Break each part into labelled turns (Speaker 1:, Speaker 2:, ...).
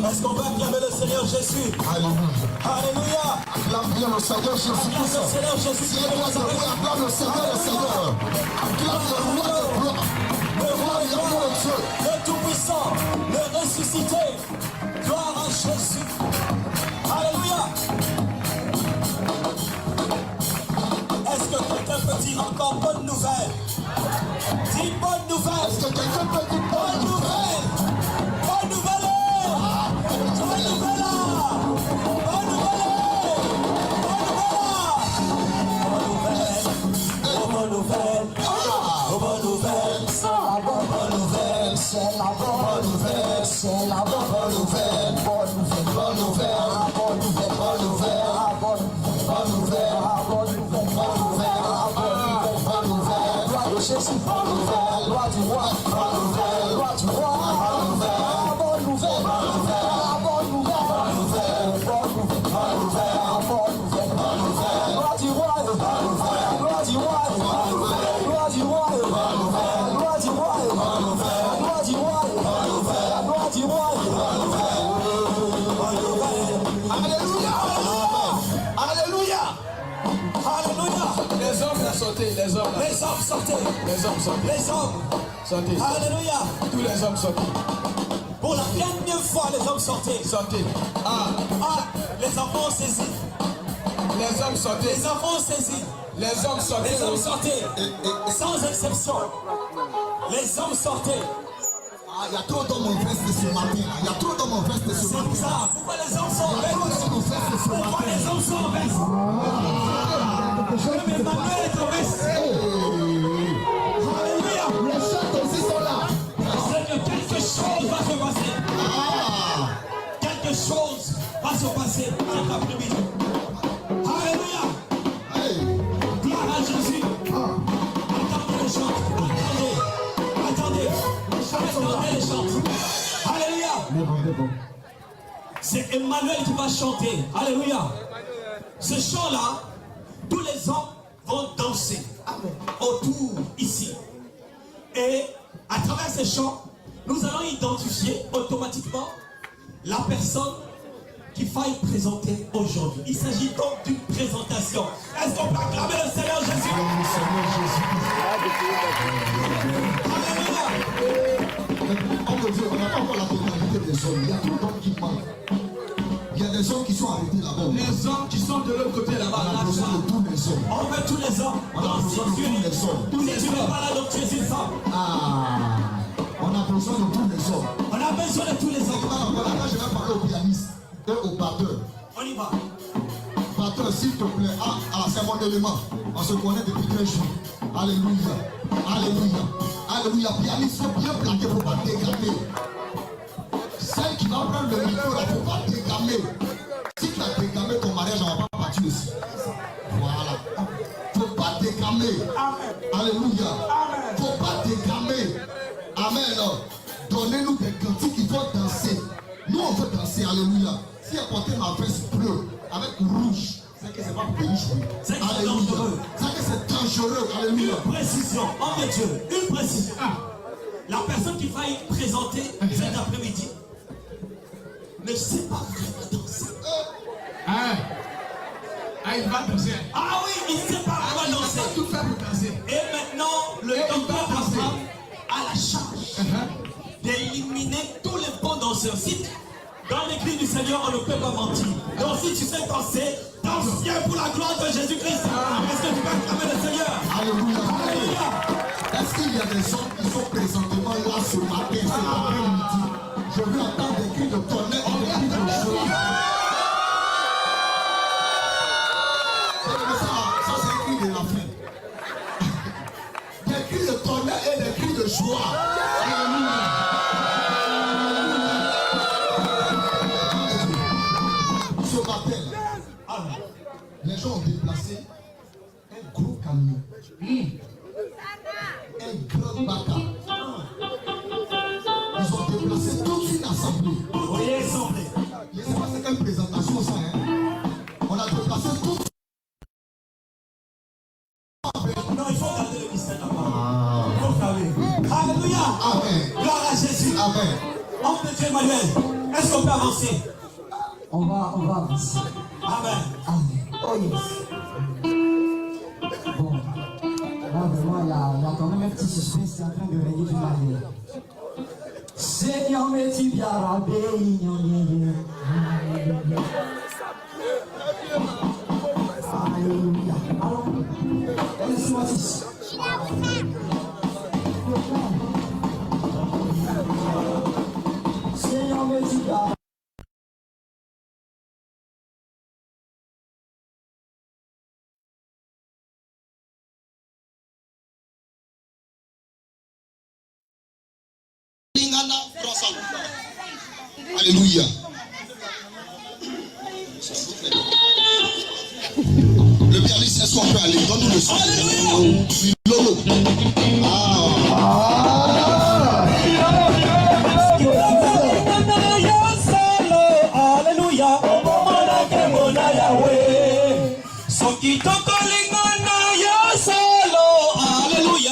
Speaker 1: Est-ce qu'on peut acclamer le Seigneur Jésus?
Speaker 2: Alléluia.
Speaker 1: Alléluia.
Speaker 2: Acclame bien le Seigneur Jésus-Christ. Si tu es acclame le Seigneur, le Seigneur. Acclame le roi de gloire. Le roi et l'amour de Dieu.
Speaker 1: Le Tout-Puissant, le ressuscité. Gloire à Jésus. Alléluia. Est-ce que quelqu'un peut dire encore bonne nouvelle? Dis bonne nouvelle.
Speaker 2: Est-ce que quelqu'un peut dire bonne nouvelle?
Speaker 1: Bonne nouvelle. Bonne nouvelle. Bonne nouvelle. Bonne nouvelle. Oh, bonne nouvelle.
Speaker 2: C'est la bonne nouvelle. C'est la bonne nouvelle. C'est la bonne nouvelle. Bonne nouvelle. Bonne nouvelle. Bonne nouvelle. Bonne nouvelle. Bonne nouvelle. Bonne nouvelle. Bonne nouvelle. Bonne nouvelle. Gloire de Jésus. Bonne nouvelle. Gloire du roi. Bonne nouvelle. Gloire du roi. Bonne nouvelle. Bonne nouvelle. Bonne nouvelle. Bonne nouvelle. Bonne nouvelle. Bonne nouvelle. Bonne nouvelle. Bonne nouvelle. Bonne nouvelle. Gloire du roi. Bonne nouvelle. Gloire du roi. Bonne nouvelle. Gloire du roi. Bonne nouvelle. Gloire du roi. Bonne nouvelle. Gloire du roi. Bonne nouvelle. Gloire du roi. Bonne nouvelle. Alléluia. Alléluia.
Speaker 1: Alléluia.
Speaker 3: Les hommes ont sauté, les hommes.
Speaker 1: Les hommes sortez.
Speaker 3: Les hommes sortez.
Speaker 1: Les hommes.
Speaker 3: Sortez.
Speaker 1: Alléluia.
Speaker 3: Tous les hommes sortez.
Speaker 1: Pour la dernière fois, les hommes sortez.
Speaker 3: Sortez.
Speaker 1: Ah, les enfants ont saisi.
Speaker 3: Les hommes sortez.
Speaker 1: Les enfants ont saisi.
Speaker 3: Les hommes sortez.
Speaker 1: Les hommes sortez. Sans exception. Les hommes sortez.
Speaker 2: Il y a trop d'hommes en veste ce matin. Il y a trop d'hommes en veste ce
Speaker 1: C'est
Speaker 2: matin.
Speaker 1: bizarre. Pourquoi les hommes sont en
Speaker 2: Il y a trop
Speaker 1: veste?
Speaker 2: d'hommes en veste ce
Speaker 1: Pourquoi
Speaker 2: matin.
Speaker 1: les hommes sont en veste? Mais Manuel est en veste. Alléluia.
Speaker 2: Les chants aussi sont là.
Speaker 1: C'est que quelque chose va se passer. Quelque chose va se passer cet après-midi. Alléluia.
Speaker 2: Hey.
Speaker 1: Gloire à Jésus. Attendez les chants. Attendez. Attendez les chants. Alléluia. C'est Emmanuel qui va chanter. Alléluia. Ce chant-là, tous les hommes vont danser autour ici. Et à travers ces chants, nous allons identifier automatiquement la personne qu'il faille présenter aujourd'hui. Il s'agit donc d'une présentation. Est-ce qu'on peut acclamer le Seigneur Jésus? Alléluia.
Speaker 2: Homme de Dieu, on n'a pas encore la totalité des hommes. Il y a tout le monde qui manque. Il y a des hommes qui sont arrêtés là-bas.
Speaker 3: Les hommes qui sont de l'autre côté là-bas.
Speaker 2: On a besoin de tous les hommes.
Speaker 1: On veut tous les hommes.
Speaker 2: On a
Speaker 1: Donc,
Speaker 2: besoin de tous les hommes.
Speaker 1: si tu n'es pas là, donc tu es une femme.
Speaker 2: On a besoin de tous les hommes.
Speaker 1: On a besoin de tous les hommes.
Speaker 2: Voilà, là, je vais parler au pianiste et au batteur.
Speaker 1: On y va.
Speaker 2: Batteur, s'il te plaît. C'est mon élément. On se connaît depuis 13 jours. Alléluia. Alléluia. Alléluia. Pianiste, faut bien plaquer, faut pas dégamer. Celle qui va prendre le micro, là, faut pas dégamer. Si tu as dégamé ton mariage, on va pas partir aussi. Voilà. Faut pas dégamer. Alléluia. Faut pas dégamer. Amen. Donnez-nous des cantiques qui vont danser. Nous, on veut danser. Alléluia. Si apporter ma veste bleue avec rouge, c'est que c'est pas pour bénir.
Speaker 1: C'est que c'est dangereux.
Speaker 2: C'est que c'est dangereux. Alléluia.
Speaker 1: Une précision. Oh mon Dieu. Une précision. La personne qui va y présenter cet après-midi ne sait pas vraiment danser.
Speaker 3: Il va danser.
Speaker 1: Ah oui, il ne sait pas
Speaker 3: Il
Speaker 1: comment
Speaker 3: va
Speaker 1: danser.
Speaker 3: tout faire pour danser.
Speaker 1: Et maintenant, le docteur Abraham a la charge d'éliminer tous les bons danseurs. Si dans l'église du Seigneur, on ne peut pas mentir. Donc si tu sais danser, danse bien pour la gloire de Jésus-Christ. Est-ce que tu peux acclamer le Seigneur?
Speaker 2: Alléluia.
Speaker 1: Alléluia.
Speaker 2: Est-ce qu'il y a des hommes qui sont présentement là ce matin, cet après-midi? Je veux entendre des cris de tonnerre et des cris de joie. Ça c'est un cri de la fin. Des cris de tonnerre et des cris de joie. Alléluia. Ce matin, les gens ont déplacé un gros camion. Un grand bateau. Ils ont déplacé toute une assemblée.
Speaker 1: Oui, assemblée.
Speaker 2: Je ne sais pas c'est quelle présentation ça, hein. On a déplacé toute Amen.
Speaker 1: Gloire à Jésus.
Speaker 2: Amen.
Speaker 1: Homme de Dieu, Emmanuel, est-ce qu'on peut avancer?
Speaker 4: On va avancer.
Speaker 1: Amen.
Speaker 4: Amen. Oh yes. Bon. Là, vraiment, il y a quand même un petit suspense qui est en train de régner du mariage. Seigneur, mais tu viens rabé, Alléluia. Alors, laisse-moi ici. Seigneur, mais tu viens.
Speaker 2: Alléluia. Le pianiste, est-ce qu'on peut aller? Donne-nous le son. Lolo.
Speaker 1: Alléluia.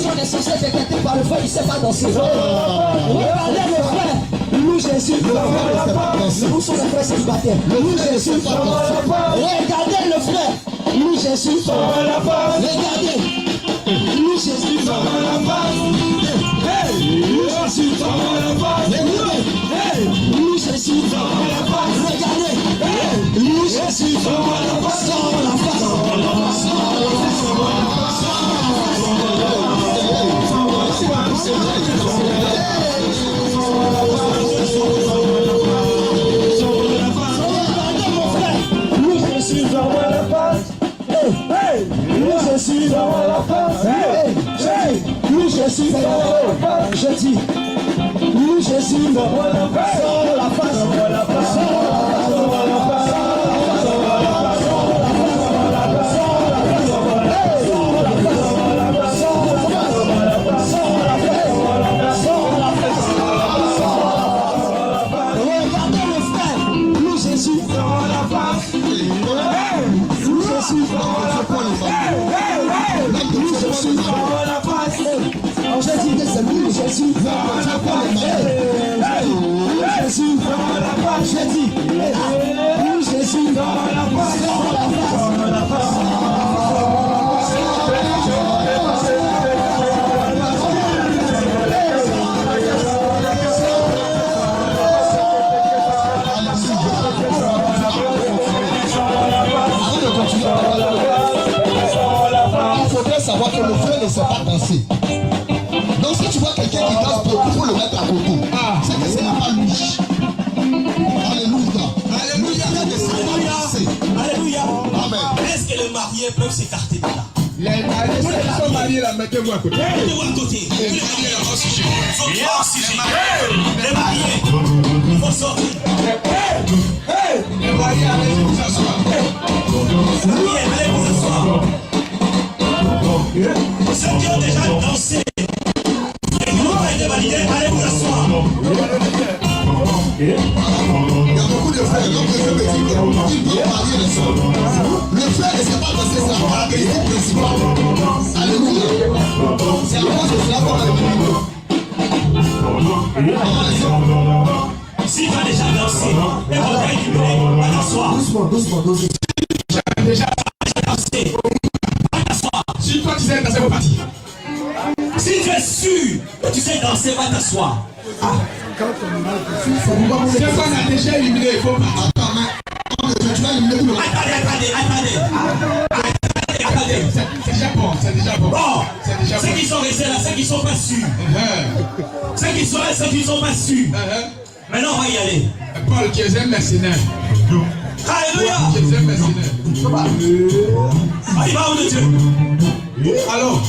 Speaker 4: On est censé être éclaté par le feu, il ne sait pas danser. Regardez mes frères, loue Jésus.
Speaker 2: danser.
Speaker 4: Où sont les frères célibataires?
Speaker 2: Le frère ne sait pas danser.
Speaker 4: Regardez le frère. Lui, Jésus. Regardez. Lui, Jésus. Lui, Jésus. Lui, Jésus. Regardez. Lui, Jésus. Sors la face. Je dis, oui, Jésus, sors la face, sors la face, sors la face, sors la face.
Speaker 2: Savoir que le frère ne sait pas danser. Donc si tu vois quelqu'un qui danse beaucoup, il faut le mettre à côté. C'est que ce n'est pas lui. Alléluia. Alléluia.
Speaker 1: Alléluia.
Speaker 2: Amen.
Speaker 1: Est-ce que les mariés peuvent s'écarter de là?
Speaker 3: Les mariés, ceux qui sont mariés là, mettez-moi à côté.
Speaker 1: Mettez-vous à côté.
Speaker 3: Les mariés là, au sujet.
Speaker 1: Les mariés, il faut sortir.
Speaker 3: Les mariés, allez vous asseoir.
Speaker 1: Oui, allez vous asseoir. Ceux qui ont déjà dansé et qui n'ont pas été validés, allez vous asseoir.
Speaker 2: Il y a beaucoup de frères, donc je veux dire qu'ils doivent marier les soeurs. Le frère ne sait pas danser sa caractéristique principale. Alléluia. C'est à cause de cela qu'on a le
Speaker 1: Si tu as déjà dansé et qu'on t'a équilibré, va t'asseoir.
Speaker 4: Doucement.
Speaker 3: Déjà,
Speaker 1: Dansé, va t'asseoir.
Speaker 3: si toi tu sais danser, vous partir.
Speaker 1: Si tu es sûr que tu sais danser, va t'asseoir.
Speaker 3: Ceux qu'on a déjà éliminé, il faut partir.
Speaker 1: Attendez.
Speaker 3: C'est déjà bon, c'est déjà bon.
Speaker 1: Bon,
Speaker 3: C'est déjà
Speaker 1: ceux
Speaker 3: bon.
Speaker 1: qui sont restés là, ceux qui ne sont pas sûrs. Ceux qui sont là, ceux qui ne sont pas sûrs. Maintenant, on va y aller.
Speaker 3: Paul, tu es un mercenaire.
Speaker 1: Alléluia.
Speaker 3: Tu es un mercenaire.
Speaker 1: On y va, on de Dieu.
Speaker 3: Alors,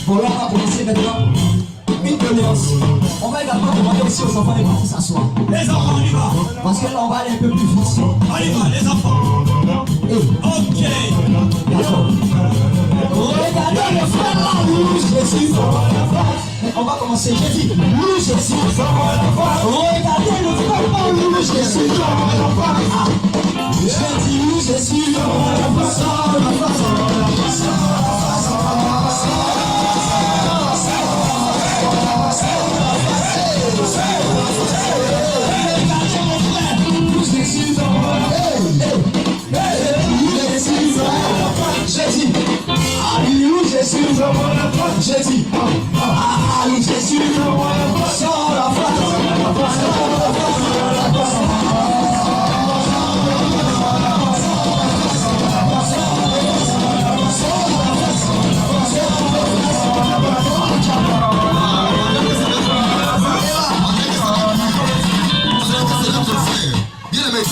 Speaker 4: Bon, là, on va commencer maintenant. Une connaissance. On va également demander aussi aux enfants de venir s'asseoir.
Speaker 1: Les enfants, on y va.
Speaker 4: Parce que là, on va aller un peu plus vite.
Speaker 1: On y va, les enfants. Ok.
Speaker 4: D'accord. Regardez le frère là, oui, Jésus. Mais on va commencer. J'ai dit, oui, Jésus. Regardez le frère là, oui, Jésus. J'ai dit, oui, Jésus. J'ai dit, allez Jésus, sors la
Speaker 2: Bien aimé,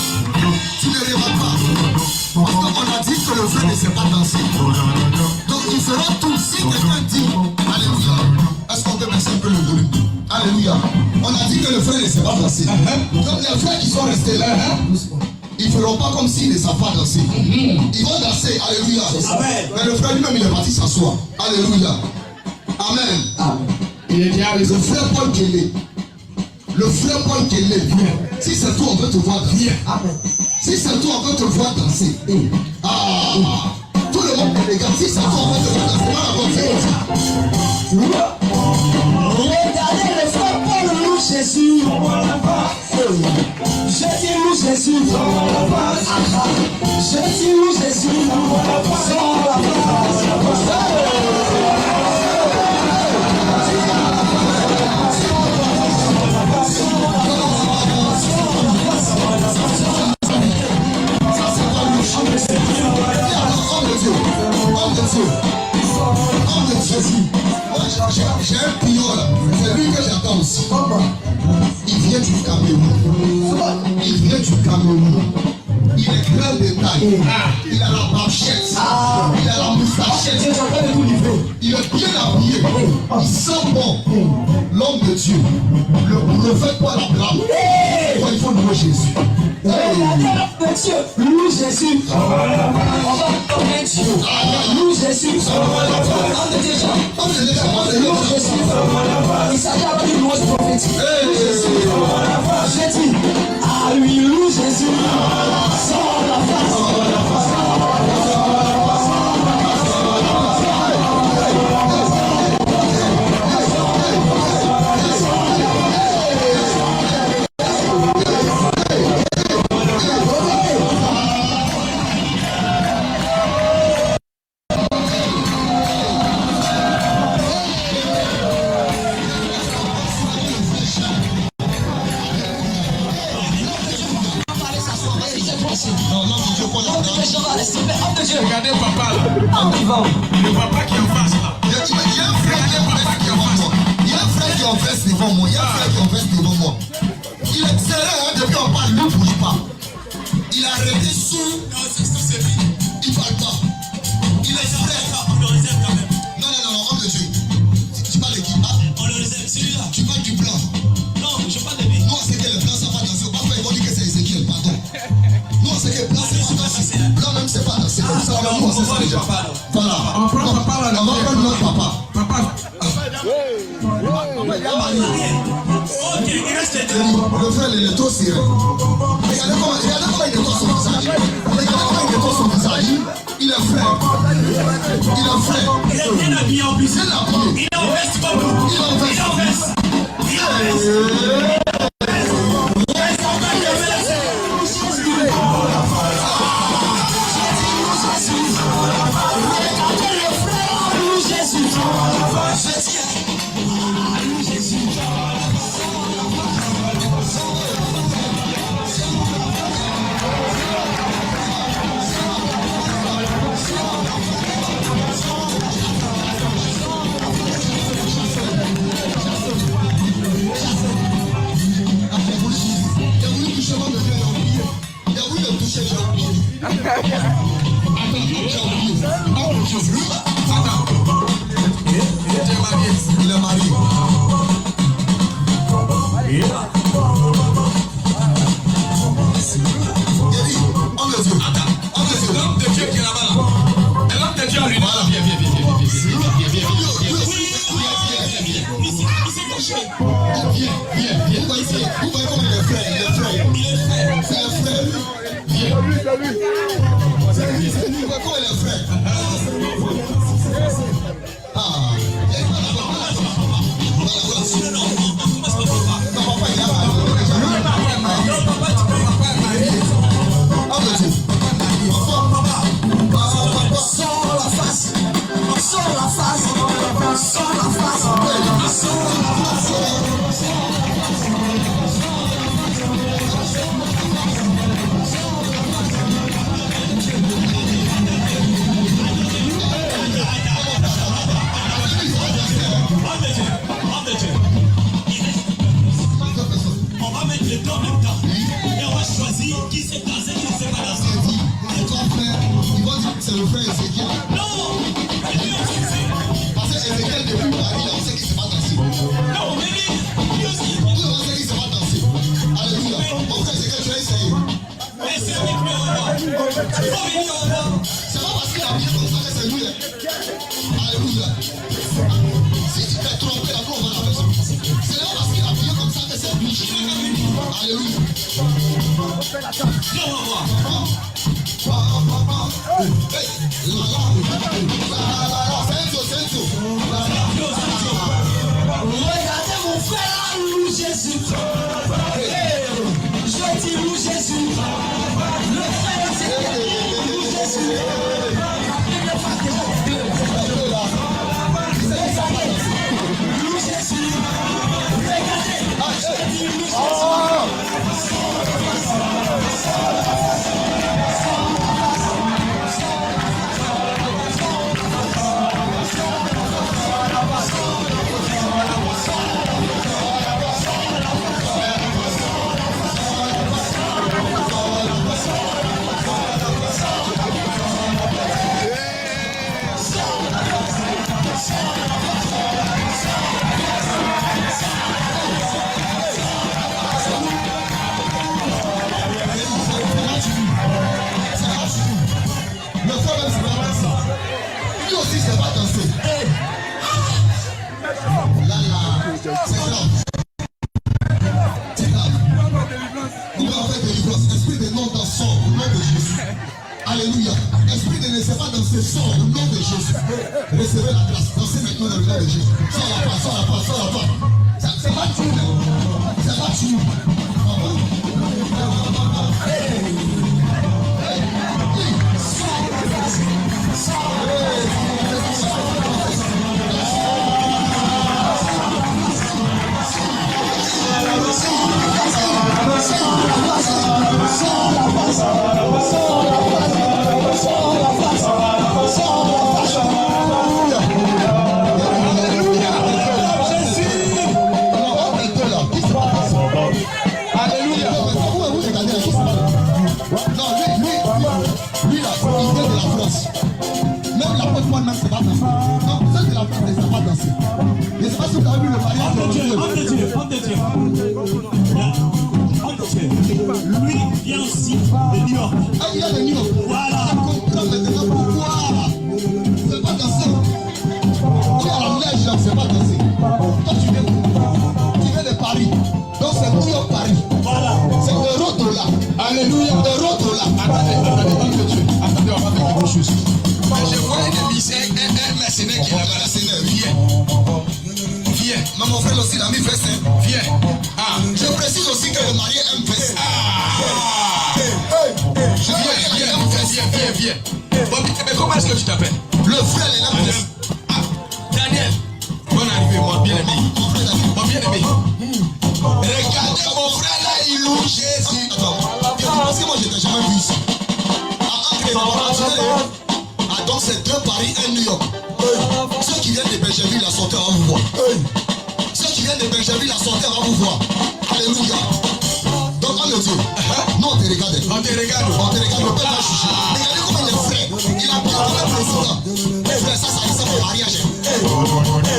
Speaker 2: tu ne rêves pas. Parce qu'on a dit que le frère ne sait pas danser. Donc il fera tout. Si quelqu'un dit Alléluia, est-ce qu'on peut baisser un peu le volume? Alléluia. On a dit que le frère ne sait pas danser. Donc les frères qui sont restés là, ils ne feront pas comme s'ils ne savent pas danser. Ils vont danser. Alléluia.
Speaker 1: Amen.
Speaker 2: Mais le frère lui-même, il est parti s'asseoir. Alléluia. Amen.
Speaker 3: il est déjà avec
Speaker 2: Le frère Paul Kélé. Le frère Paul Kélé. Si c'est toi, on veut te voir danser. Si c'est toi, on veut te voir danser. Tout le monde me regarde. Si c'est toi, on veut te voir danser. Voilà, bon, c'est
Speaker 4: Regardez le frère Paul, Jésus. Je dis loup Jésus. Je dis loup Jésus.
Speaker 2: J'ai un pion là, c'est lui que j'attends aussi. Il vient du Cameroun. Il vient du Cameroun. Il est grand de taille. Il a la marchette. Il a la moustachette. Il est bien habillé. Il sent bon. L'homme de Dieu. Le prophète pour la blâme. Il faut louer Jésus.
Speaker 4: Louis Jésus. On va donner Dieu. Louis Jésus. Il s'agit d'une louange prophétique. J'ai dit, à lui, louis Jésus. Sors la face.
Speaker 3: Regardez papa là. Le papa qui est en face là.
Speaker 2: Il y a un frère qui est en face devant moi. Il y a un frère qui est en face devant moi. Il est serré, depuis on parle, ne bouge pas. Il a arrêté sous. Il parle pas. Il est serré.
Speaker 1: On le réserve quand même.
Speaker 2: Non, homme de Dieu. Tu parles de qui?
Speaker 1: On le réserve, celui-là.
Speaker 2: Tu parles du blanc.
Speaker 1: Non, je parle de lui.
Speaker 2: Nous, on sait que le blanc, ça va danser. Parfois, ils vont dire que c'est Ézéchiel, pardon. Nous, on sait que le blanc, c'est pas danser. Blanc, même, c'est pas danser. Comme ça, nous, on sait ça déjà. Voilà.
Speaker 3: On prend papa là.
Speaker 2: On va prendre notre papa.
Speaker 3: Papa.
Speaker 1: Ok, il reste deux.
Speaker 2: Le frère, il est trop serré. Regardez comment il détend son visage. Il est frère. Il est frère.
Speaker 1: Il est bien habillé en plus.
Speaker 2: Il est habillé.
Speaker 1: Il est en veste comme nous.
Speaker 2: Il est en veste.
Speaker 1: Il est en veste. Il est en veste.
Speaker 2: Il est marié.
Speaker 3: L'homme de Dieu qui est là-bas là. L'homme de Dieu a lui. Viens.
Speaker 2: Vous voyez comment il est frère. C'est un frère. Viens. Vous voyez comment il est frère.
Speaker 1: On va mettre les deux en même temps. Et on va choisir qui sait danser, qui ne sait pas danser.
Speaker 2: Et toi, frère, ils vont dire que c'est le frère Ézéchiel.
Speaker 1: Non! Lui aussi, c'est.
Speaker 2: Parce que Ézéchiel, depuis Paris, on sait qu'il ne sait pas danser.
Speaker 1: Non, mais lui aussi.
Speaker 2: Nous, on sait qu'il ne sait pas danser. Alléluia. Mon frère Ézéchiel, tu as essayé.
Speaker 1: Mais c'est avec lui, on va. Il faut venir, on va.
Speaker 2: C'est pas parce qu'il a bien comme ça que c'est lui. Alléluia. Si tu t'es trompé, là, on va la maison. C'est pas parce qu'il a bien comme ça que c'est lui. Alléluia.
Speaker 1: Viens, on va voir.
Speaker 4: Regardez mon frère là, Louis Jésus. Jésus. Je dis loue Jésus. Le frère c'est loue Jésus. Loue Jésus. Regardez. Je dis loue
Speaker 2: Alléluia. Esprit de ne laissez pas danser, sort au nom de Jésus. Recevez la grâce. Dansez maintenant dans le nom de Jésus. Sors la part, sors la part, sors la part. C'est pas tout. C'est pas tout.
Speaker 1: Lui vient aussi de New York.
Speaker 2: Ah, il vient de New York.
Speaker 1: Voilà.
Speaker 2: Je comprends maintenant pourquoi. C'est pas danser. Tu es à la neige, c'est pas danser. Toi, tu viens de Paris. Donc, c'est New York, Paris.
Speaker 1: Voilà.
Speaker 2: C'est de retour là.
Speaker 3: Alléluia.
Speaker 2: De retour là.
Speaker 3: Attendez, homme de Dieu. Attendez, on va faire quelque chose. Je vois un mercenaire qui est là-bas. Viens. Viens.
Speaker 2: Mais mon frère aussi, il a mis veste.
Speaker 3: Viens. Ah.
Speaker 2: Je précise aussi que le marié aime veste.
Speaker 3: Viens. Bobby, mais comment est-ce que tu t'appelles?
Speaker 2: Le frère, il aime veste.
Speaker 3: Ah, Daniel. Bonne arrivée, mon bien-aimé. Mon bien-aimé. Regardez mon frère là, il loue Jésus.
Speaker 2: Parce que moi, je n'ai jamais vu ici. Donc, c'est deux Paris et New York. Ceux qui viennent de Benjerville, la sortie, on va vous voir. Ceux qui viennent de Benjerville, la sortie, on va vous voir. Alléluia. Donc, on le dit. Nous, on te regarde.
Speaker 3: On te regarde.
Speaker 2: On te regarde, on peut pas juger. Regardez comment il est frais. Il a bien comme un président. Frère, ça ressemble au mariage.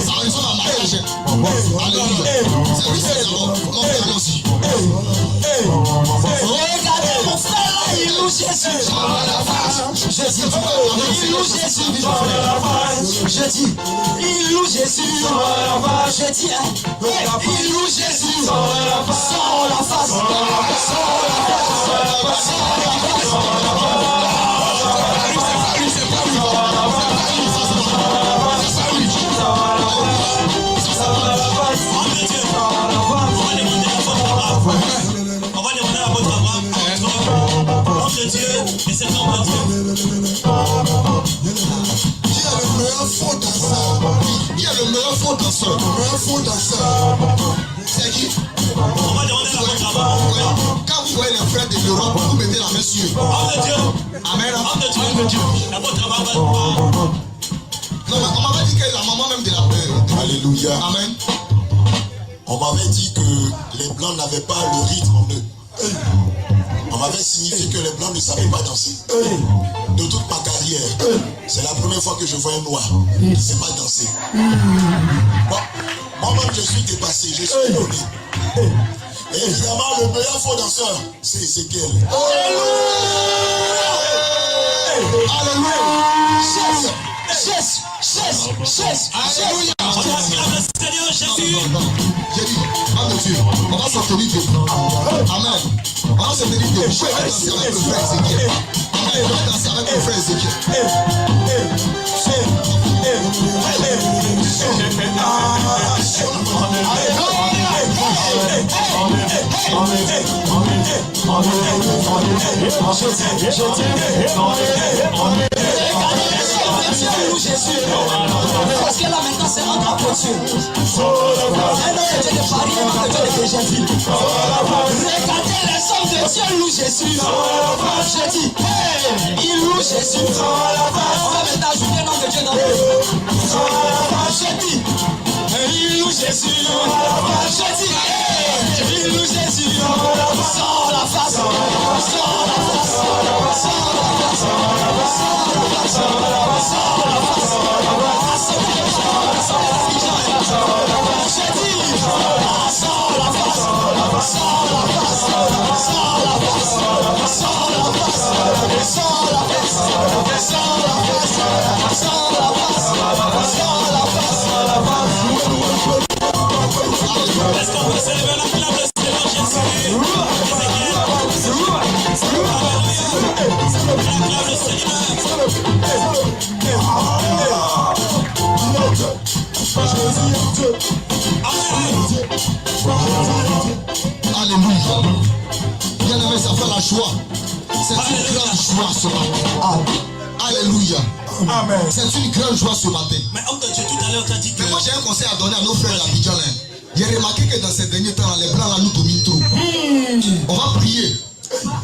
Speaker 2: Ça ressemble à mariage. Alléluia. C'est lui, c'est d'abord. Mon frère, aussi.
Speaker 4: Regardez mon frère, il loue Jésus. Jésus, il loue Jésus. Je dis, il loue Jésus. Je dis, il loue Jésus. Sans la face.
Speaker 1: On va demander à votre Abraham. Homme de Dieu et c'est homme de Dieu.
Speaker 2: Qui est le meilleur faux danseur? Qui est le meilleur faux danseur? Le meilleur faux danseur. C'est qui?
Speaker 1: On va demander à votre Abraham.
Speaker 2: Quand vous voyez les frères de l'Europe, vous mettez la main sur eux.
Speaker 1: Homme de Dieu.
Speaker 2: Amen.
Speaker 1: Homme de Dieu. À votre Abraham.
Speaker 2: Non, mais on m'avait dit que la maman même de la paix.
Speaker 5: Alléluia.
Speaker 2: Amen.
Speaker 5: On m'avait dit que les blancs n'avaient pas le rythme en eux. On m'avait signifié que les blancs ne savaient pas danser. De toute ma carrière, c'est la première fois que je vois un noir qui ne sait pas danser. Bon, moi-même je suis dépassé, je suis étonné. Et évidemment, le meilleur faux danseur, c'est Ezekiel.
Speaker 2: Alléluia.
Speaker 4: Alléluia.
Speaker 1: On va acclamer le Seigneur Jésus.
Speaker 2: J'ai dit, homme de Dieu, on va s'en tenir debout. Amen. On va se tenir debout. Je vais danser avec le frère Ezekiel. Amen. Je vais danser avec le frère Ezekiel.
Speaker 4: Parce que là maintenant c'est un drapeau de Dieu. Un autre Dieu de Paris, un autre Dieu de Végéville. Regardez les hommes de Dieu louent Jésus. Je dis, hey, ils louent Jésus. On va maintenant ajouter le nom de Dieu dans le je dis, ils louent Jésus. Je dis, hey, ils louent Jésus. Sans la face, sans la face, sans la face, sans la face, sans la face, sans la
Speaker 1: Est-ce qu'on peut célébrer la flamme de Seigneur Jésus?
Speaker 5: Alléluia. Bien-aimé, ça fait la joie. C'est une grande joie ce matin. Alléluia.
Speaker 3: Amen.
Speaker 5: C'est une grande joie ce matin.
Speaker 1: Mais homme de Dieu, tout à l'heure, tu as dit que...
Speaker 5: Mais moi, j'ai un conseil à donner à nos frères d'Abidjan. J'ai remarqué que dans ces derniers temps, les blancs là nous dominent trop. On va prier.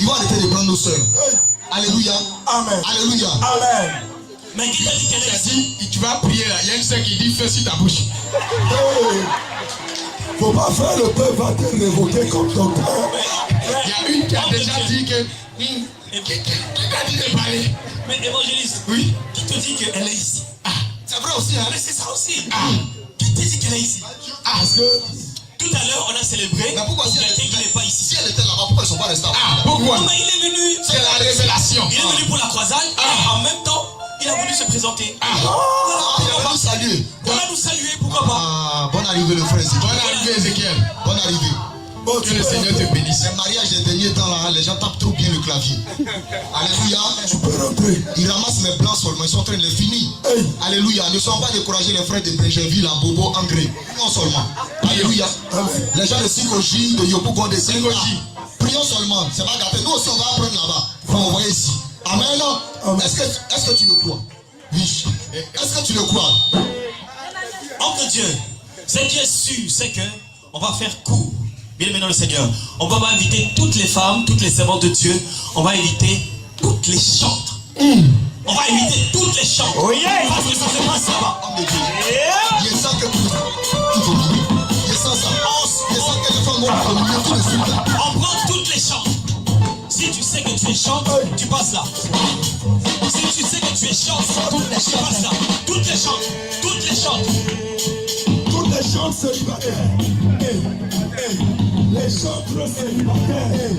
Speaker 5: Ils vont arrêter de prendre nos soeurs. Alléluia.
Speaker 3: Amen.
Speaker 5: Alléluia.
Speaker 3: Amen.
Speaker 1: Mais qui t'a dit qu'elle est ici?
Speaker 3: Si tu vas prier là, il y a une sœur qui dit fais sur ta bouche.
Speaker 2: Faut pas faire le peuple va te révoquer comme docteur.
Speaker 3: Il y a une qui a déjà dit que. Qui t'a dit de parler?
Speaker 1: Mais évangéliste,
Speaker 3: Oui.
Speaker 1: qui te dit qu'elle est ici?
Speaker 5: C'est vrai aussi, hein?
Speaker 1: Mais c'est ça aussi. Qui te dit qu'elle est ici?
Speaker 5: Parce que.
Speaker 1: Tout à l'heure, on a célébré
Speaker 5: Mais pourquoi
Speaker 1: pour
Speaker 5: si elle
Speaker 1: quelqu'un qui n'est pas ici.
Speaker 5: si elle était là-bas, pourquoi ils sont pas restés là-bas?
Speaker 3: Pourquoi?
Speaker 1: Non, mais il est venu.
Speaker 3: C'est la révélation.
Speaker 1: Il est venu pour la croisade et en même temps, il a voulu se présenter.
Speaker 5: Il va nous saluer.
Speaker 1: Voilà, nous saluer, pourquoi pas?
Speaker 5: Bonne arrivée, le frère.
Speaker 3: Bonne arrivée, Ézéchiel.
Speaker 5: Bonne arrivée.
Speaker 3: Que le Seigneur te bénisse.
Speaker 5: Les mariages des derniers temps là, les gens tapent trop bien le clavier. Alléluia.
Speaker 2: Tu peux rentrer.
Speaker 5: Ils ramassent mes blancs seulement, ils sont en train de les finir. Alléluia. Ne soyons pas découragés les frères de Brégerville, à Bobo, Angré. Non seulement. Alléluia. Les gens de Sikoji, de Yopougon, de Sikoji. Prions seulement. C'est pas gâté. Nous aussi on va apprendre là-bas. On va envoyer ici. Amen. Est-ce que tu le crois? Oui. Est-ce que tu le crois?
Speaker 1: Homme de Dieu, ce qui est sûr, c'est que on va faire court. Bien aimé dans le Seigneur, on va pas inviter toutes les femmes, toutes les servantes de Dieu, on va inviter toutes les chantes. On va inviter toutes les chantes.
Speaker 3: Oh yeah.
Speaker 1: Parce que ça se passe là-bas.
Speaker 5: Homme de Dieu. Je sens que tout domine. Je sens ça. Je sens que les femmes vont dominer tout de suite là.
Speaker 1: On prend toutes les chantes. Si tu sais que tu es chante, tu passes là. Si tu sais que tu es chante, tu passes là. Toutes les chantes. Toutes les chantes.
Speaker 2: Toutes les chants célibataires. Les chantres célibataires.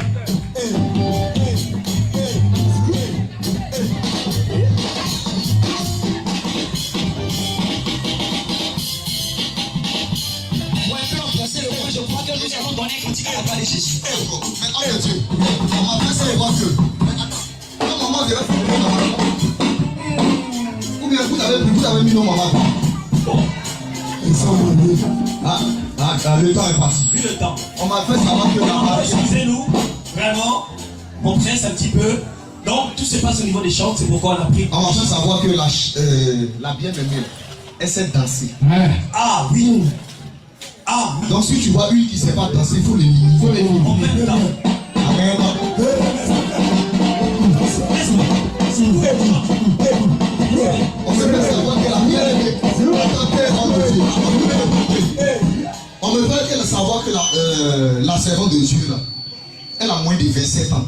Speaker 4: Je crois que nous avons donné un cantique à la parole de Jésus.
Speaker 5: Mais homme de Dieu, on m'a fait ça et voir que. Non, maman, je vais faire ou bien vous avez mis nos mamans.
Speaker 2: Ils sont venus.
Speaker 5: Le temps est parti.
Speaker 1: Vu le temps.
Speaker 5: On m'a fait savoir que la
Speaker 1: Excusez-nous, vraiment, on presse un petit peu. Donc, tout se passe au niveau des chants, c'est pourquoi on a pris.
Speaker 5: on m'a fait savoir que la bien-aimée, elle sait danser.
Speaker 1: Ah oui. Ah oui.
Speaker 5: Donc si tu vois une qui ne sait pas danser, il faut l'éliminer.
Speaker 1: En même temps.
Speaker 5: Amen. On me fait savoir que la bien-aimée, on me fait savoir que la servante de Dieu, là, elle a moins de 27 ans.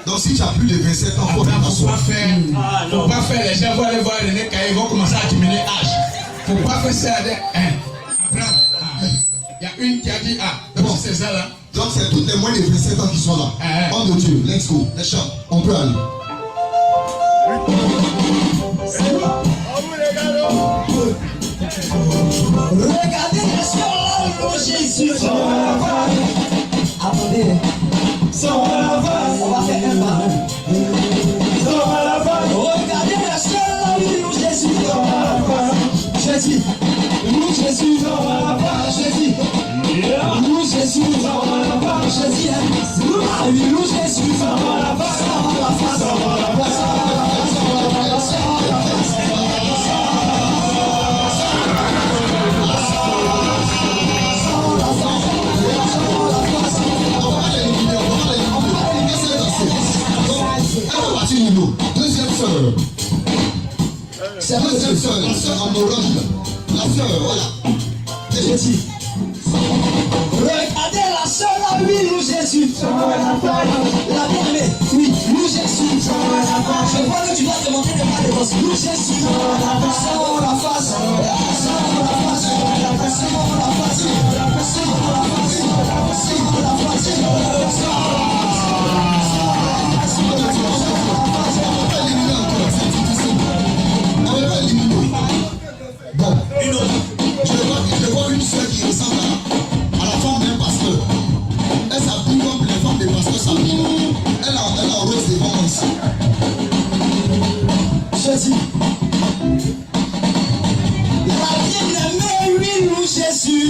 Speaker 5: Donc si tu as plus de 27 ans, il faut
Speaker 3: Faut pas faire, les gens vont aller voir les nez ils vont commencer à diminuer l'âge. Faut pas faire ça avec apprendre. Il y a une qui a dit donc c'est ça là.
Speaker 5: Donc c'est toutes les moins de 27 ans qui sont là. Homme de Dieu, let's go, les chants, on peut aller.
Speaker 4: Regardez les cieux là où Jésus attendez. On va faire un pas. Regardez les cieux là où Jésus. Jésus. Jésus. Jésus. Jésus, Jésus, loue Jésus,
Speaker 2: Deuxième sœur. C'est la deuxième sœur, la sœur en orange. La sœur, voilà.
Speaker 4: Jésus. Regardez la sœur, oui, loue Jésus. La bien-aimée, oui, loue Jésus. Je vois que tu dois demander de pas de voix. Loue Jésus. Sans la face. Sans la face. Sans la face. Sans la face. Sans
Speaker 2: Bon, je vois une soeur qui ressemble à la femme d'un pasteur. Elle s'habille comme les femmes des pasteurs s'habillent. Elle a rose devant moi ici.
Speaker 4: Jésus. La bien-aimée, oui, loue Jésus.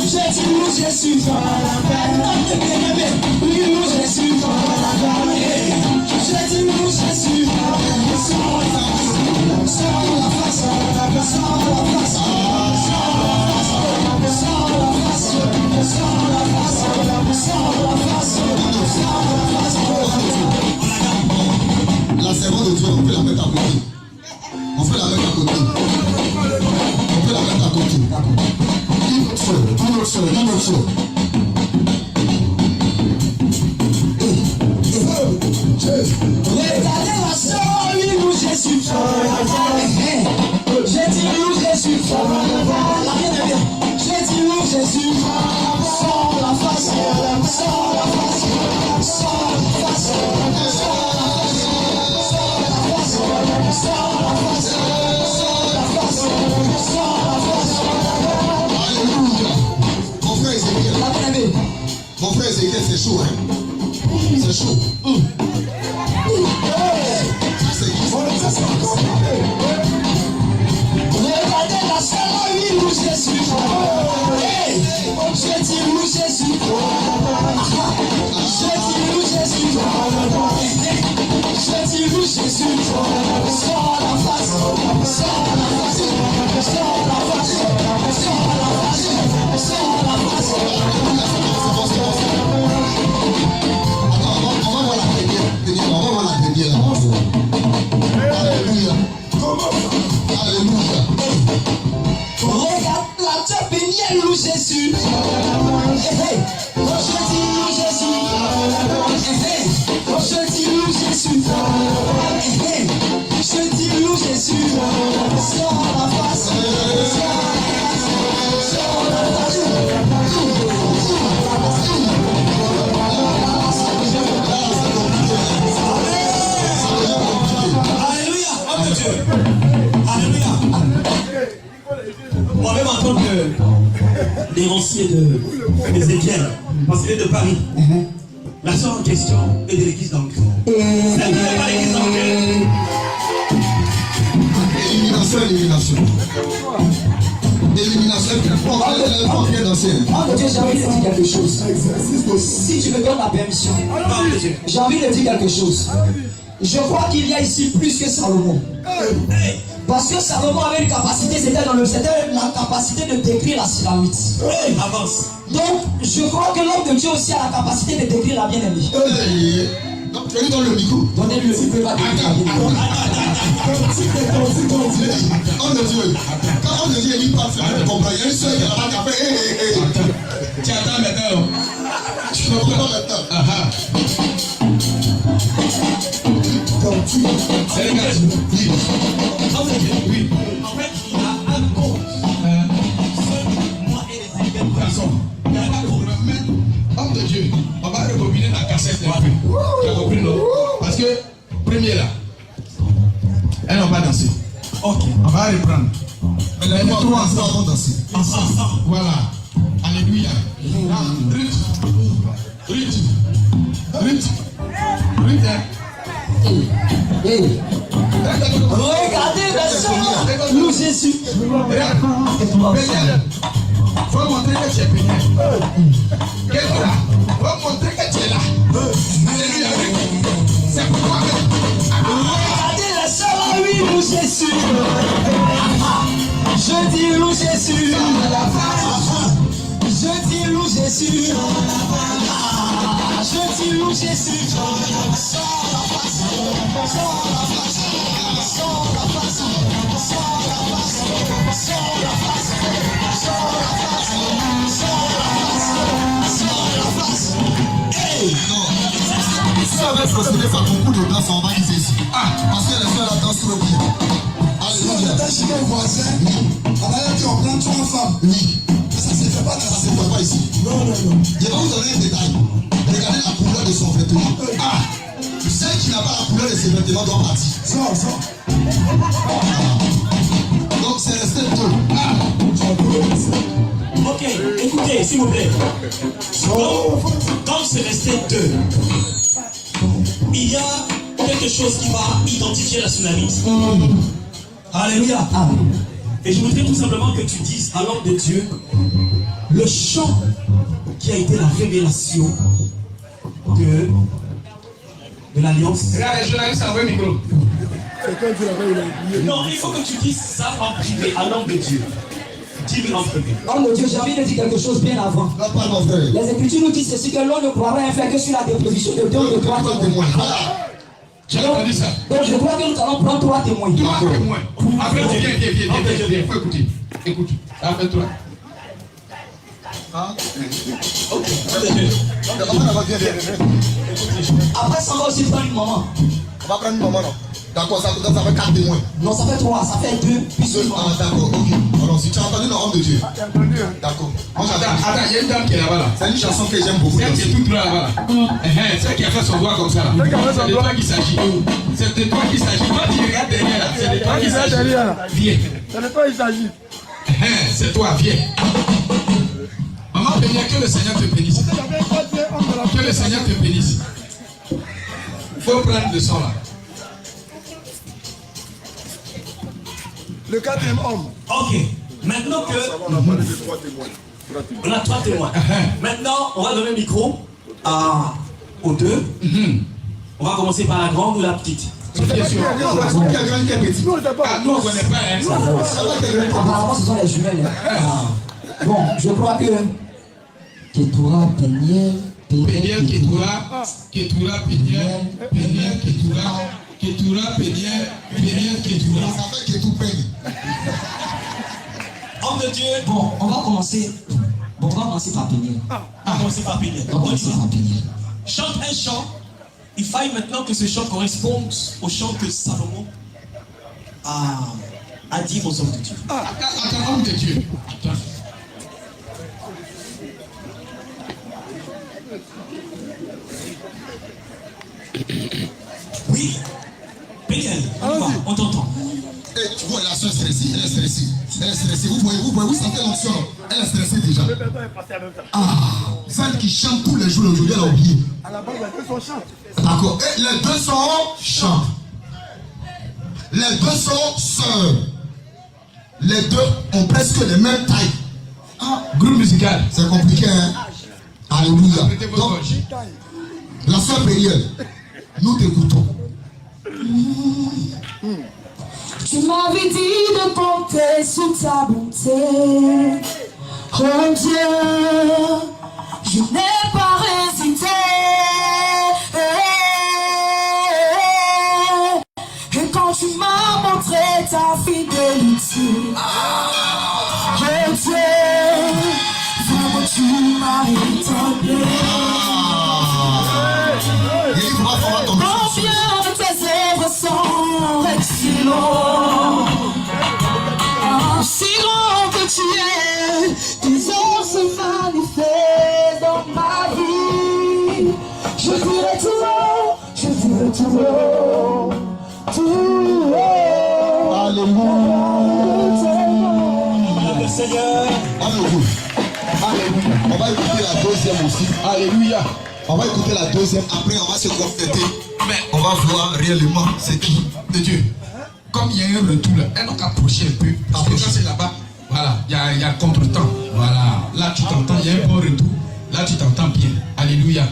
Speaker 4: Jésus, loue Jésus. La bien-aimée, oui, loue Jésus. Jésus, loue Jésus.
Speaker 2: La servante de Dieu, on peut la mettre à côté. On peut la mettre à côté. On peut la mettre à côté. Une autre soeur, une autre soeur, une autre soeur.
Speaker 4: Regardez la sœur, lui, loue Jésus. J'ai dit loue Jésus. La bien-aimée. J'ai dit loue Jésus. Sans la face. Sans la face. Sans la face. Sans la face. Sans la face. Sans la face.
Speaker 2: Alléluia. Mon frère Ezekiel.
Speaker 4: La bien-aimée.
Speaker 2: Mon frère Ezekiel, c'est chaud, hein? C'est chaud.
Speaker 4: Regardez la sœur, oui, loue Jésus. J'ai dit loue Jésus. J'ai dit loue Jésus. J'ai dit loue Jésus. Sans la face. Sans la face. Sans la face. Sans la face. Sans la face.
Speaker 2: On va voir la première. On va voir la première là. Alléluia. Alléluia.
Speaker 4: Regarde la tête bénie, loue Jésus. Je dis loue Jésus. Je dis loue Jésus. Je dis loue Jésus. Sans la face. Sans la face.
Speaker 1: Alléluia. Homme de Dieu. Alléluia. Moi-même en tant que dérancier d'Ézéchiel, parce qu'il est de Paris, la sœur en question est de l'église d'Ancre. Elle n'est pas l'église d'Ancre.
Speaker 2: Élimination, élimination. Élimination. On va bien danser.
Speaker 4: Oh Dieu, j'ai envie de dire quelque chose. Si tu me donnes la permission, j'ai envie de dire quelque chose. Je crois qu'il y a ici plus que Salomon. Parce que Salomon avait une capacité, c'était la capacité de décrire la Sylamite.
Speaker 1: Avance.
Speaker 4: Donc, je crois que l'homme de Dieu aussi a la capacité de décrire la bien-aimée.
Speaker 2: Donc, tu lui donnes le micro.
Speaker 4: Donnez-lui, il peut pas décrire la bien-aimée.
Speaker 2: Homme de Dieu. Quand homme de Dieu dit pas faire, tu comprends. Il y a une soeur qui a là-bas qui a fait
Speaker 3: Tu attends maintenant.
Speaker 2: Tu ne comprends pas maintenant.
Speaker 3: C'est le gars.
Speaker 1: Oui. En fait, il y a un compte. Seul moi et les équipes personnes. Il n'y a pas de problème.
Speaker 3: Homme de Dieu, on va rebobiner la cassette un peu. Tu as compris, non? Parce que, premier là, elles n'ont pas dansé.
Speaker 1: Ok.
Speaker 3: On va reprendre.
Speaker 2: Mais les trois ensemble vont danser.
Speaker 1: Ensemble.
Speaker 3: Voilà. Alléluia. Ruth. Ruth. Ruth. Ruth, hein?
Speaker 4: Regardez la sœur, loue Jésus.
Speaker 3: Faut montrer que tu es béni.
Speaker 4: Jésus. Ah, je dis loue Jésus. Sans la face, sans la face, sans la face, sans la face, sans la face, sans la face, sans la face. Hey!
Speaker 5: Non. Si on avait procédé par beaucoup de danse, on va dire ici. Parce qu'elle est fait la danse trop bien. Alléluia. Si on était chez nos voisins, on va dire on prend 3 femmes. Oui. Ça ne se fait pas dans la séquence, pas ici. Non. Je vais vous donner un détail. Regardez la couleur de son vêtement. Celle qui n'a pas la couleur de ses vêtements doit partir. Donc c'est resté 2.
Speaker 1: Ok, écoutez, s'il vous plaît. Comme c'est resté 2, il y a quelque chose qui va identifier la tsunamite. Alléluia. Et je voudrais tout simplement que tu dises à l'homme de Dieu le chant qui a été la révélation de l'alliance.
Speaker 3: Regarde, les journalistes envoient le micro.
Speaker 1: Non, il faut que tu dises ça en privé à l'homme de Dieu. Dis-le en privé.
Speaker 4: Homme de Dieu, j'ai envie de dire quelque chose bien avant. Les Écritures nous disent ceci, que l'on ne croira un fait que sur la déposition de 2 ou de 3 témoins.
Speaker 3: Tu as entendu ça?
Speaker 4: Donc je crois que nous allons prendre 3 témoins.
Speaker 3: 3 témoins. Après, viens. Faut écouter. Écoute. Appelle-toi.
Speaker 4: Après, ça va aussi prendre une maman.
Speaker 5: On va prendre une maman, non? D'accord, ça fait 4 témoins.
Speaker 4: Non, ça fait 3, ça fait 2, puis 1.
Speaker 5: Ah, d'accord, ok. Alors, si tu as entendu l'homme de Dieu. D'accord. Moi, j'adore.
Speaker 3: Attends, il y a une dame qui est là-bas.
Speaker 5: C'est une chanson que j'aime beaucoup.
Speaker 3: Celle qui est toute là-bas. Celle qui a fait son doigt comme ça. C'est de toi qu'il s'agit. C'est de toi qu'il s'agit. Toi, tu regardes derrière là. C'est de toi qu'il s'agit. Viens.
Speaker 6: C'est de toi qu'il s'agit.
Speaker 3: C'est toi, viens. Maman, bénis, que le Seigneur te bénisse. Que le Seigneur te bénisse. Il faut prendre le son là.
Speaker 6: Le 4e homme.
Speaker 1: Ok. Maintenant que.
Speaker 6: On a parlé de 3 témoins.
Speaker 1: On a 3 témoins. Maintenant, on va donner le micro aux 2. On va commencer par la grande ou la petite.
Speaker 3: Bien sûr.
Speaker 6: Nous, on ne sait pas.
Speaker 3: Nous, on ne connaît pas.
Speaker 4: Apparemment, ce sont les jumelles. Bon, je crois que Ketura, Péniel,
Speaker 3: Péniel, Ketura, Péniel, Ketura, Péniel, Ketura.
Speaker 5: Ça fait que tout peigne.
Speaker 1: Homme de Dieu.
Speaker 4: Bon, on va commencer par Péniel.
Speaker 1: On va commencer par Péniel.
Speaker 4: On va commencer par Péniel.
Speaker 1: Chante un chant. Il faille maintenant que ce chant corresponde au chant que Salomon a dit aux hommes de Dieu.
Speaker 3: Attends, homme de Dieu. Attends.
Speaker 1: Oui. Péniel, on t'entend.
Speaker 5: Et tu vois, la soeur stressée, elle est stressée. Elle est stressée. Vous sentez l'onction. Elle est stressée déjà. Celle qui chante tous les jours aujourd'hui, elle a oublié.
Speaker 6: À la base, les 2 sont chants.
Speaker 5: D'accord. Et les 2 sont chants. Les 2 sont sœurs. Les 2 ont presque les mêmes tailles.
Speaker 3: Groupe musical.
Speaker 5: C'est compliqué, hein? Alléluia. Donc,
Speaker 3: Donc,
Speaker 5: la soeur Péniel, nous t'écoutons.
Speaker 7: Tu m'avais dit de compter sur ta bonté. Oh Dieu, je n'ai pas hésité. Et quand tu m'as montré ta fidélité, oh Dieu, vraiment tu m'as étonné.
Speaker 5: Et il faudra faire ton
Speaker 7: Combien de tes œuvres sont excellentes, si grand que tu es, tes œuvres se manifestent dans ma vie. Je dirai tout haut, je dirai tout haut, tout haut.
Speaker 5: Alléluia.
Speaker 1: Le Seigneur.
Speaker 5: Alléluia. On va écouter la 2e aussi.
Speaker 3: Alléluia.
Speaker 5: On va écouter la 2e. Après, on va se compléter. Mais on va voir réellement c'est qui.
Speaker 3: De Dieu. Comme il y a un retour là, elle n'a qu'à approcher un peu. Parce que quand c'est là-bas, voilà, il y a contre-temps. Voilà. Là, tu t'entends, il y a un bon retour. Là, tu t'entends bien. Alléluia.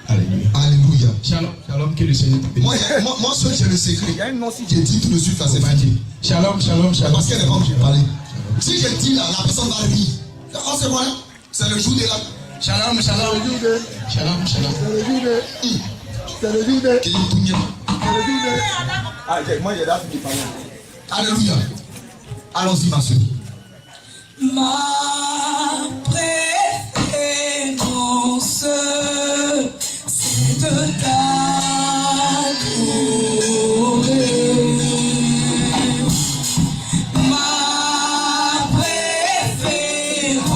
Speaker 3: Alléluia.
Speaker 5: Alléluia.
Speaker 3: Shalom. Shalom, que le Seigneur te bénisse.
Speaker 5: Moi, seul, j'ai le secret.
Speaker 6: Il y a une non si
Speaker 5: J'ai dit tout de suite, là, c'est fini.
Speaker 3: Shalom, shalom, shalom.
Speaker 5: Parce qu'elle n'est pas obligée de parler. Si je dis là, la personne va rire. On sait quoi? C'est le jour de la.
Speaker 3: Shalom, shalom. Shalom, shalom. Alléluia. Allons-y, ma soeur.
Speaker 7: Ma préférence, c'est de t'adorer. Ma préférence,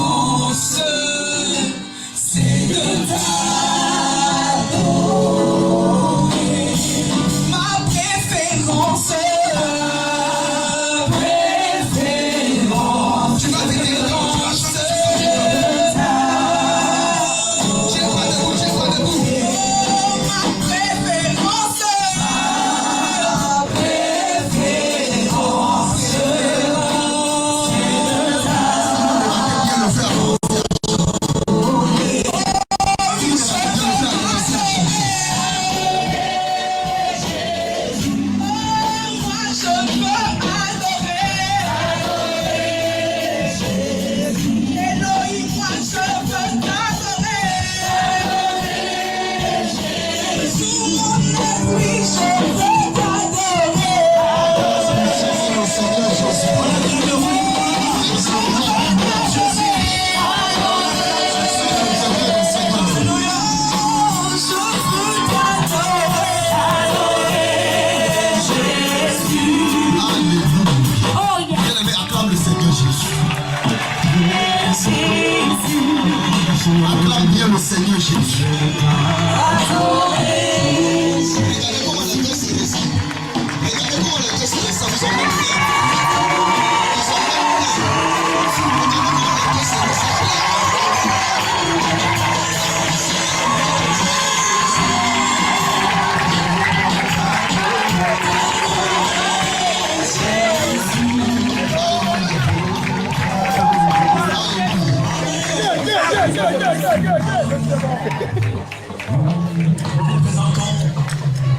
Speaker 7: c'est de t'adorer. Ma préférence.
Speaker 3: Tu vas te dire, tu vas chanter.
Speaker 2: Acclame bien le Seigneur Jésus. Regardez comment les deux se ressemblent. Regardez comment les deux se ressemblent. Ils sont même frères. Ils sont même frères. Regardez comment les deux se ressemblent.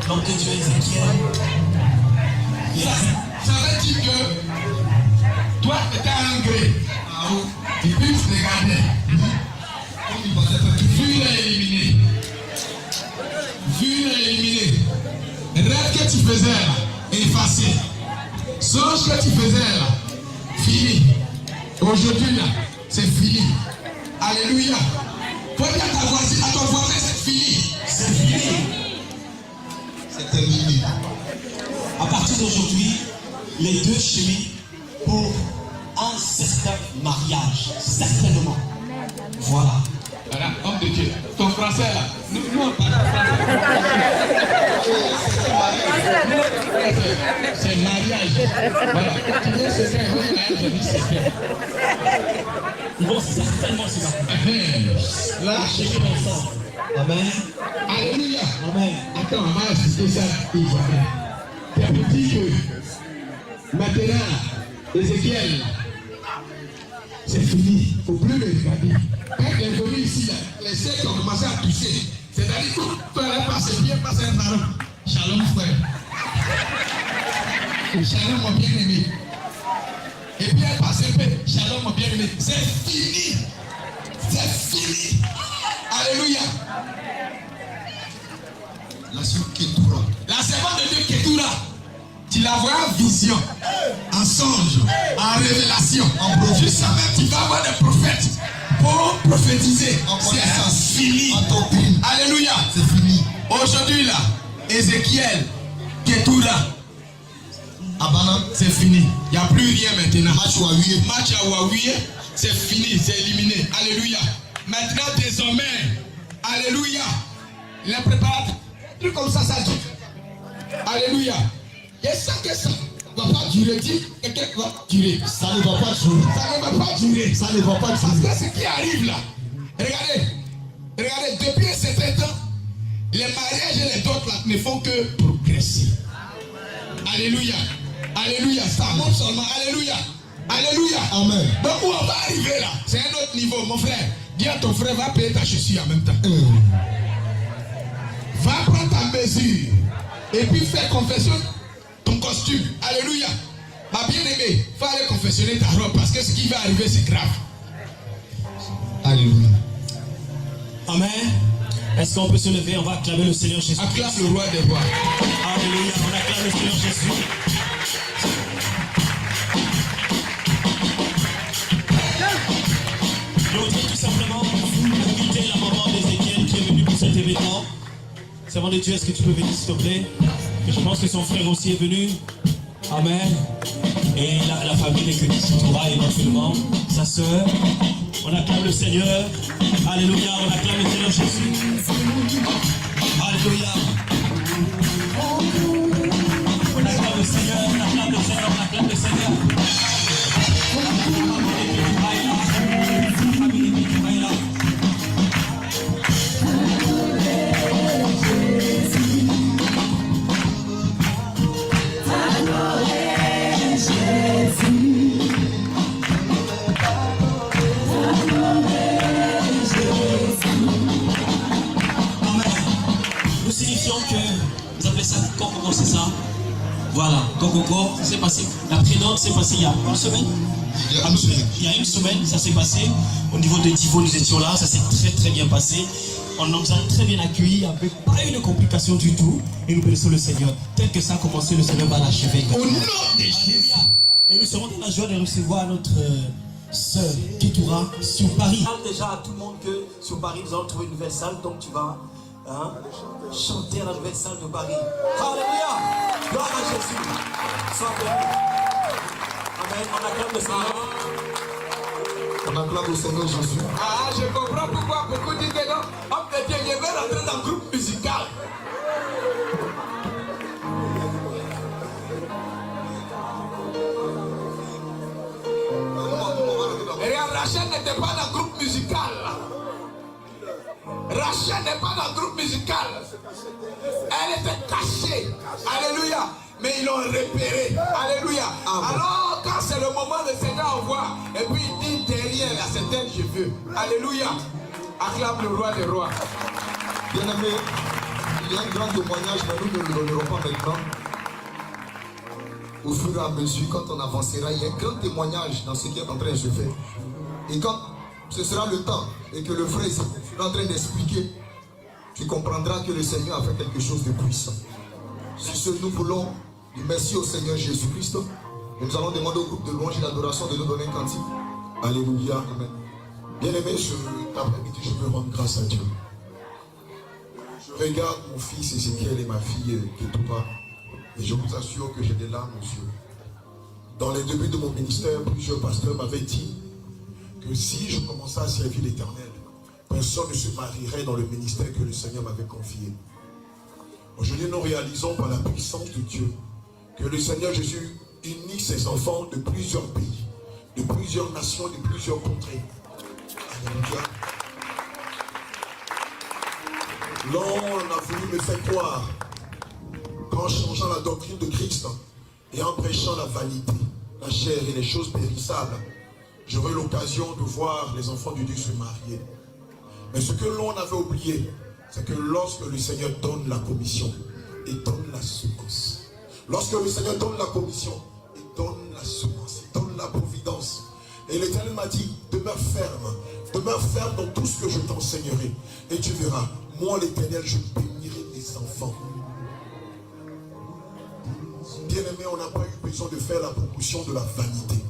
Speaker 1: L'homme de Dieu Ézéchiel.
Speaker 3: Ça veut dire que toi, tu étais un gré. Et puis tu regardais. Vu éliminé. Vu éliminé. Rêve que tu faisais là, effacé. Songe que tu faisais là, fini. Aujourd'hui là, c'est fini. Alléluia. Faut dire à ta voisine, à ton voisin, c'est fini.
Speaker 1: C'est fini.
Speaker 3: C'est terminé.
Speaker 1: À partir d'aujourd'hui, les deux cheminent pour un certain mariage. Certainement. Voilà.
Speaker 3: Voilà, homme de Dieu. Ton français là. Nous, on parle français. C'est mariage. Voilà. Tu veux se faire un mariage, je dis c'est fait.
Speaker 1: Ils vont certainement se marier.
Speaker 3: Là,
Speaker 1: Chérir ensemble. Amen.
Speaker 3: alléluia.
Speaker 1: Amen.
Speaker 3: Attends, on va assister ça. Tu as dit que maintenant, Ézéchiel, c'est fini. Il ne faut plus le regarder. Quand il est venu ici, là, les sectes ont commencé à tousser. C'est-à-dire que tu allais passer bien, passer un ballon. Shalom, frère. Shalom, mon bien-aimé. Et puis elle passe un peu. Shalom, mon bien-aimé. C'est fini. C'est fini. Alléluia.
Speaker 2: La sœur Ketura.
Speaker 3: La servante de Dieu Ketura. Tu la vois en vision, en songe, en révélation, en prophétie. Juste même tu vas avoir des prophètes pour prophétiser. C'est fini. Alléluia.
Speaker 2: C'est fini.
Speaker 3: Aujourd'hui là, Ézéchiel, Ketura,
Speaker 2: Abana,
Speaker 3: c'est fini. Il n'y a plus rien maintenant.
Speaker 2: match à huit.
Speaker 3: Match à Huawei, c'est fini, c'est éliminé. Alléluia. Maintenant, désormais, alléluia. Les préparateurs, truc comme ça dure. Alléluia. Et ça que ça ne va pas durer, dit quelqu'un va durer.
Speaker 2: Ça ne va pas durer.
Speaker 3: Ça ne va pas durer.
Speaker 2: Ça ne va pas
Speaker 3: Parce
Speaker 2: durer.
Speaker 3: que ce qui arrive là, regardez, depuis un certain temps, les mariages et les dots là ne font que progresser. Alléluia. Alléluia. Ça monte seulement. Alléluia. Alléluia.
Speaker 2: Amen.
Speaker 3: Donc où on va arriver là, c'est un autre niveau, mon frère. Dis à ton frère, va payer ta chaussure en même temps. Va prendre ta mesure et puis faire confession ton costume. Alléluia. Ma bien-aimée, il faut aller confessionner ta robe parce que ce qui va arriver, c'est grave.
Speaker 2: Alléluia.
Speaker 1: Est-ce qu'on peut se lever? On va acclamer le Seigneur Jésus.
Speaker 3: Acclame le roi des rois.
Speaker 1: Alléluia, on acclame le Seigneur Jésus. Je voudrais tout simplement inviter la maman d'Ézéchiel qui est venue pour cet événement. Servant de Dieu, est-ce que tu peux venir s'il te plaît? Et je pense que son frère aussi est venu. Amen. Et la famille de Kenishitoura éventuellement, sa sœur. On acclame le Seigneur. Alléluia, on acclame le Seigneur Jésus. Alléluia. On acclame le Seigneur, on acclame le Seigneur, on acclame le Seigneur. Nous signifions que, vous appelez ça Kokoko, c'est ça? Voilà, Kokoko, c'est passé. La prénote s'est passée il y a une semaine. Il y a une semaine, ça s'est passé. Au niveau de Divo, nous étions là, ça s'est très très bien passé. On nous a très bien accueillis, avec pas une complication du tout. Et nous bénissons le Seigneur. Tel que ça a commencé, le Seigneur va l'achever.
Speaker 3: Au nom de Jésus.
Speaker 1: Et nous serons dans la joie de recevoir notre sœur Kitoura sur Paris. Déjà à tout le monde que sur Paris, nous allons trouver une nouvelle salle, donc tu vas chanter à la nouvelle salle de Paris. Alléluia! Gloire à Jésus. Sois béni. Amen. On acclame le Seigneur.
Speaker 2: On acclame le Seigneur Jésus.
Speaker 3: Ah, je comprends pourquoi beaucoup disent que non. Homme de Dieu, je vais rentrer dans le groupe musical. Et Rachel n'était pas dans le groupe musical. Rachel n'est pas dans le groupe musical. Elle était cachée. Alléluia. Mais ils l'ont repérée. Alléluia. Alors, quand c'est le moment, le Seigneur envoie. Et puis il dit derrière la certaine je veux. Alléluia. Acclame le roi des rois.
Speaker 2: Bien-aimé, il y a un grand témoignage, mais nous ne le donnerons pas maintenant. Au fur et à mesure, quand on avancera, il y a un grand témoignage dans ce qui est en train de se faire. Et quand ce sera le temps et que le frère sera en train d'expliquer, tu comprendras que le Seigneur a fait quelque chose de puissant. Si ce nous voulons dire merci au Seigneur Jésus-Christ, nous allons demander au groupe de louange et d'adoration de nous donner un cantique. Alléluia, amen.
Speaker 5: Bien-aimé, cet après-midi, je veux rendre grâce à Dieu. Je regarde mon fils Ézéchiel et ma fille Ketouba, et je vous assure que j'ai des larmes aux yeux. Dans les débuts de mon ministère, plusieurs pasteurs m'avaient dit que si je commençais à servir l'Éternel, personne ne se marierait dans le ministère que le Seigneur m'avait confié. Aujourd'hui, nous réalisons par la puissance de Dieu que le Seigneur Jésus unit ses enfants de plusieurs pays, de plusieurs nations, de plusieurs contrées. Alléluia. L'on a voulu me faire croire qu'en changeant la doctrine de Christ et en prêchant la vanité, la chair et les choses périssables, j'aurai l'occasion de voir les enfants de Dieu se marier. Mais ce que l'on avait oublié, c'est que lorsque le Seigneur donne la commission, il donne la semence. Lorsque le Seigneur donne la commission, il donne la semence, il donne la providence. Et l'Éternel m'a dit, demeure ferme dans tout ce que je t'enseignerai. Et tu verras, moi l'Éternel, je bénirai tes enfants. Bien-aimé, on n'a pas eu besoin de faire la promotion de la vanité.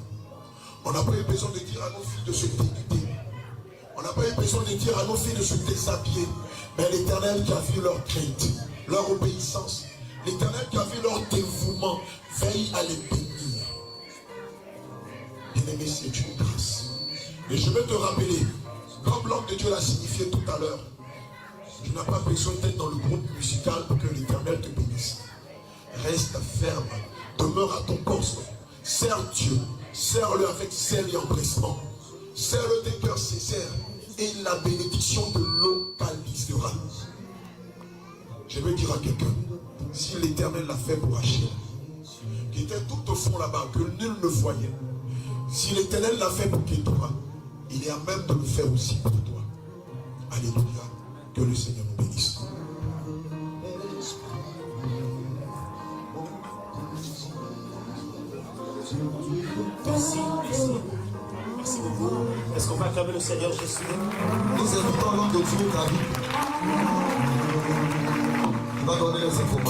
Speaker 5: On n'a pas eu besoin de dire à nos filles de se dénuder. On n'a pas eu besoin de dire à nos filles de se déshabiller. Mais l'Éternel qui a vu leur crainte, leur obéissance, l'Éternel qui a vu leur dévouement, veille à les bénir. Bien-aimé, c'est une grâce. Et je vais te rappeler, comme l'homme de Dieu l'a signifié tout à l'heure, tu n'as pas besoin d'être dans le groupe musical pour que l'Éternel te bénisse. Reste ferme, demeure à ton poste, sers Dieu, sers-le avec zèle et empressement, sers-le des cœurs sincères et la bénédiction te localisera. Je vais dire à quelqu'un, si l'Éternel l'a fait pour Achille, qui était tout au fond là-bas, que nul ne voyait, si l'Éternel l'a fait pour Ketouba, il est à même de le faire aussi pour toi. Alléluia, que le Seigneur nous bénisse.
Speaker 1: Merci, merci. Merci beaucoup. Est-ce qu'on va acclamer le Seigneur Jésus?
Speaker 2: Nous invitons l'homme de Dieu, David. Il va donner les informations.